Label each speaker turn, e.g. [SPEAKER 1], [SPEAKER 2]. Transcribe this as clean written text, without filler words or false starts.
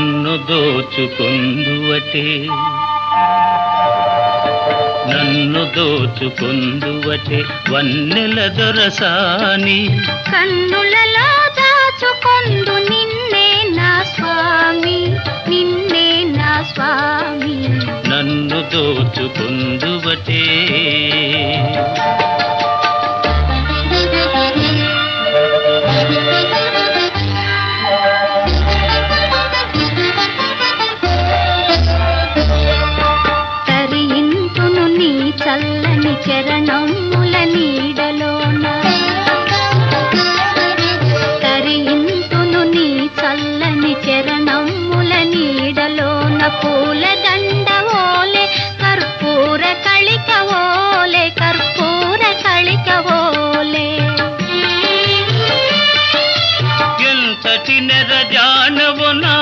[SPEAKER 1] నన్ను దోచుకొందువటే నన్ను దోచుకొందువటే వన్నెల దొరసాని
[SPEAKER 2] కన్నులలో దాచుకొందు నిన్నే నా స్వామి నిన్నే నా స్వామి
[SPEAKER 1] నన్ను దోచుకొందువటే
[SPEAKER 2] చల్లని చరణముల నీడలోన తరింతును నీ చల్లని చరణముల నీడలోన పూల దండవోలే కర్పూర కళికవోలే కర్పూర కళికవోలే
[SPEAKER 1] ఎంతటి నెరజానవు నా